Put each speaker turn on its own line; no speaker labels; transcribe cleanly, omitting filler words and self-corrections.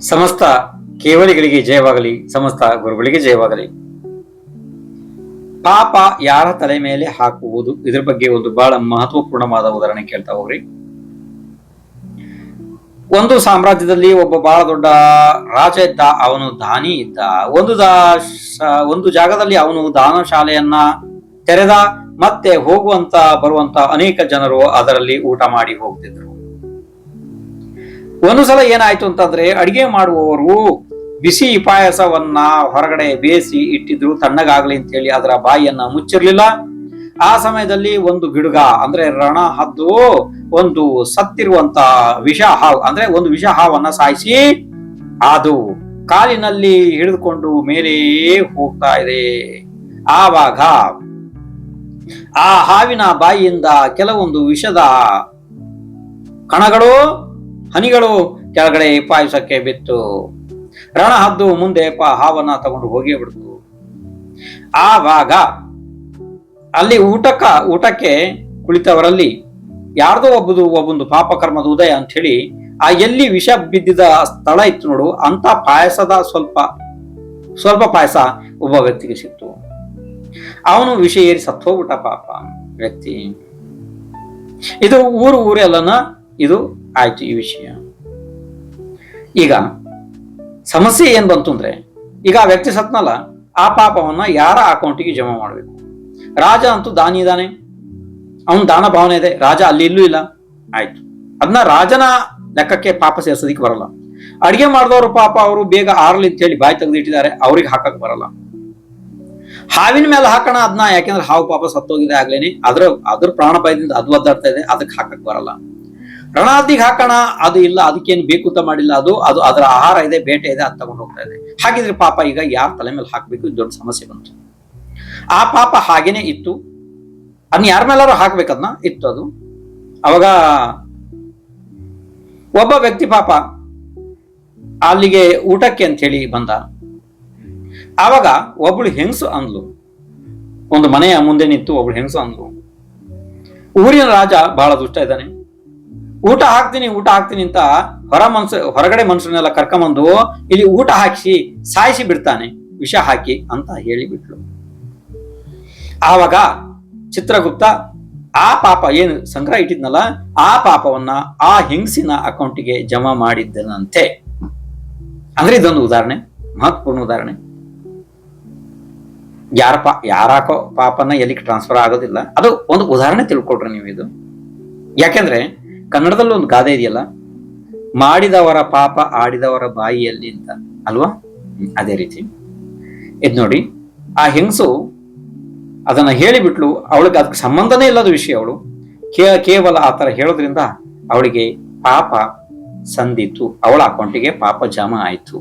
ಸಮಸ್ತ ಕೇವಲಿಗಳಿಗೆ ಜಯವಾಗಲಿ, ಸಮಸ್ತ ಗುರುಗಳಿಗೆ ಜಯವಾಗಲಿ. ಪಾಪ ಯಾರ ತಲೆ ಮೇಲೆ ಹಾಕುವುದು, ಇದ್ರ ಬಗ್ಗೆ ಒಂದು ಬಹಳ ಮಹತ್ವಪೂರ್ಣವಾದ ಉದಾಹರಣೆ ಕೇಳ್ತಾ ಹೋಗ್ರಿ. ಒಂದು ಸಾಮ್ರಾಜ್ಯದಲ್ಲಿ ಒಬ್ಬ ಬಹಳ ದೊಡ್ಡ ರಾಜ ಇದ್ದ. ಅವನು ದಾನಿ ಇದ್ದ. ಒಂದು ಜಾಗದಲ್ಲಿ ಅವನು ದಾನ ಶಾಲೆಯನ್ನ ತೆರೆದ. ಮತ್ತೆ ಹೋಗುವಂತ ಬರುವಂತ ಅನೇಕ ಜನರು ಅದರಲ್ಲಿ ಊಟ ಮಾಡಿ ಹೋಗ್ತಿದ್ರು. ಒಂದು ಸಲ ಏನಾಯ್ತು ಅಂತಂದ್ರೆ, ಅಡಿಗೆ ಮಾಡುವವರು ಬಿಸಿ ಪಾಯಸವನ್ನ ಹೊರಗಡೆ ಬೇಯಿಸಿ ಇಟ್ಟಿದ್ರು ತಣ್ಣಗಾಗ್ಲಿ ಅಂತ ಹೇಳಿ ಅದರ ಬಾಯಿಯನ್ನ ಮುಚ್ಚಿರ್ಲಿಲ್ಲ. ಆ ಸಮಯದಲ್ಲಿ ಒಂದು ಗಿಡುಗ ಅಂದ್ರೆ ರಣ ಹದ್ದು ಒಂದು ಸತ್ತಿರುವಂತ ವಿಷ ಹಾವು ಅಂದ್ರೆ ಒಂದು ವಿಷ ಹಾವನ್ನ ಸಾಯಿಸಿ ಅದು ಕಾಲಿನಲ್ಲಿ ಹಿಡಿದುಕೊಂಡು ಮೇಲೆ ಹೋಗ್ತಾ ಇದೆ. ಆವಾಗ ಆ ಹಾವಿನ ಬಾಯಿಯಿಂದ ಕೆಲವೊಂದು ವಿಷದ ಕಣಗಳು ಹನಿಗಳು ಕೆಳಗಡೆ ಪಾಯಸಕ್ಕೆ ಬಿತ್ತು. ರಣ ಹದ್ದು ಮುಂದೆ ಹಾವನ್ನ ತಗೊಂಡು ಹೋಗಿ ಬಿಡ್ತು. ಆವಾಗ ಅಲ್ಲಿ ಊಟಕ್ಕೆ ಕುಳಿತವರಲ್ಲಿ ಯಾರ್ದೋ ಒಬ್ಬೊಂದು ಪಾಪಕರ್ಮದ ಉದಯ ಅಂತ ಹೇಳಿ ಆ ಎಲ್ಲಿ ವಿಷ ಬಿದ್ದಿದ ಸ್ಥಳ ಇತ್ತು ನೋಡು, ಅಂತ ಪಾಯಸದ ಸ್ವಲ್ಪ ಪಾಯಸ ಒಬ್ಬ ವ್ಯಕ್ತಿಗೆ ಸಿಕ್ತು. ಅವನು ವಿಷ ಏರಿ ಸತ್ತೋಗ್ಬಿಟ್ಟ ಪಾಪ ವ್ಯಕ್ತಿ. ಇದು ಊರೆಲ್ಲನ ಇದು ಆಯ್ತು ಈ ವಿಷಯ. ಈಗ ಸಮಸ್ಯೆ ಏನ್ ಬಂತು ಅಂದ್ರೆ, ಈಗ ಆ ವ್ಯಕ್ತಿ ಸತ್ನಲ್ಲ, ಆ ಪಾಪವನ್ನ ಯಾರ ಅಕೌಂಟಿಗೆ ಜಮಾ ಮಾಡ್ಬೇಕು? ರಾಜ ಅಂತೂ ದಾನಿ ಇದ್ದಾನೆ, ಅವನ್ ದಾನ ಭಾವನೆ ಇದೆ, ರಾಜ ಅಲ್ಲಿ ಇಲ್ಲೂ ಇಲ್ಲ, ಆಯ್ತು. ಅದನ್ನ ರಾಜನ ಲೆಕ್ಕಕ್ಕೆ ಪಾಪ ಸೇರ್ಸೋದಿಕ್ ಬರಲ್ಲ. ಅಡಿಗೆ ಮಾಡಿದವರು ಪಾಪ ಅವರು ಬೇಗ ಆರ್ಲಿ ಅಂತ ಹೇಳಿ ಬಾಯಿ ತೆಗೆದಿಟ್ಟಿದ್ದಾರೆ, ಅವ್ರಿಗೆ ಹಾಕಕ್ ಬರಲ್ಲ. ಹಾವಿನ ಮೇಲೆ ಹಾಕೋಣ ಅದನ್ನ, ಯಾಕೆಂದ್ರೆ ಹಾವು ಪಾಪ ಸತ್ತೋಗಿದೆ ಆಗ್ಲೇನೆ, ಅದ್ರ ಪ್ರಾಣ ಭಯದಿಂದ ಅದು ಒದ್ದಾಡ್ತಾ ಇದೆ, ಅದಕ್ಕೆ ಹಾಕಕ್ ಬರಲ್ಲ. ರಣಹದ್ದಿಗೆ ಹಾಕೋಣ, ಅದು ಇಲ್ಲ, ಅದಕ್ಕೇನು ಬೇಕು ಅಂತ ಮಾಡಿಲ್ಲ, ಅದು ಅದರ ಆಹಾರ ಇದೆ, ಬೇಟೆ ಇದೆ, ಅದು ತಗೊಂಡು ಹೋಗ್ತಾ ಇದೆ. ಹಾಗಿದ್ರೆ ಪಾಪ ಈಗ ಯಾರ ತಲೆ ಮೇಲೆ ಹಾಕ್ಬೇಕು? ದೊಡ್ಡ ಸಮಸ್ಯೆ ಬಂತು. ಆ ಪಾಪ ಹಾಗೇನೆ ಇತ್ತು, ಅದನ್ನ ಯಾರ ಮೇಲಾರು ಹಾಕ್ಬೇಕದ್ನ ಇತ್ತು ಅದು. ಅವಾಗ ಒಬ್ಬ ವ್ಯಕ್ತಿ ಪಾಪ ಅಲ್ಲಿಗೆ ಊಟಕ್ಕೆ ಅಂತ ಹೇಳಿ ಬಂದ. ಆವಾಗ ಒಬ್ಳು ಹೆಂಗಸು ಅಂದ್ಲು, ಒಂದು ಮನೆಯ ಮುಂದೆ ನಿಂತು ಒಬ್ಳು ಹೆಂಗಸು ಅಂದ್ಲು, ಊರಿನ ರಾಜ ಬಹಳ ದುಷ್ಟ ಇದ್ದಾನೆ, ಊಟ ಹಾಕ್ತೀನಿ ಅಂತ ಹೊರಗಡೆ ಮನುಷ್ಯರನ್ನೆಲ್ಲ ಕರ್ಕೊಂಬಂದು ಇಲ್ಲಿ ಊಟ ಹಾಕಿಸಿ ಸಾಯಿಸಿ ಬಿಡ್ತಾನೆ ವಿಷ ಹಾಕಿ ಅಂತ ಹೇಳಿಬಿಟ್ಲು. ಆವಾಗ ಚಿತ್ರಗುಪ್ತ ಆ ಪಾಪ ಏನು ಸಂಗ್ರಹ ಇಟ್ಟಿದ್ನಲ್ಲ, ಆ ಪಾಪವನ್ನ ಆ ಹೆಂಗಸಿನ ಅಕೌಂಟಿಗೆ ಜಮಾ ಮಾಡಿದ್ದನಂತೆ. ಅಂದ್ರೆ ಇದೊಂದು ಉದಾಹರಣೆ, ಮಹತ್ವಪೂರ್ಣ ಉದಾಹರಣೆ. ಯಾರಾಕೋ ಪಾಪನ ಎಲ್ಲಿಗೆ ಟ್ರಾನ್ಸ್ಫರ್ ಆಗೋದಿಲ್ಲ, ಅದು ಒಂದು ಉದಾಹರಣೆ ತಿಳ್ಕೊಳ್ರಿ ನೀವು ಇದು. ಯಾಕೆಂದ್ರೆ ಕನ್ನಡದಲ್ಲಿ ಒಂದು ಗಾದೆ ಇದೆಯಲ್ಲ, ಮಾಡಿದವರ ಪಾಪ ಆಡಿದವರ ಬಾಯಿಯಲ್ಲಿ ಅಂತ ಅಲ್ವಾ? ಅದೇ ರೀತಿ ಇದ್ ನೋಡಿ, ಆ ಹೆಂಗಸು ಅದನ್ನ ಹೇಳಿಬಿಟ್ಲು. ಅವಳಿಗೆ ಅದಕ್ಕೆ ಸಂಬಂಧನೇ ಇಲ್ಲದ ವಿಷಯ. ಅವಳು ಕೇವಲ ಆ ತರ ಹೇಳೋದ್ರಿಂದ ಅವಳಿಗೆ ಪಾಪ ಸಂದಿತ್ತು, ಅವಳ ಅಕೌಂಟಿಗೆ ಪಾಪ ಜಮಾ ಆಯ್ತು.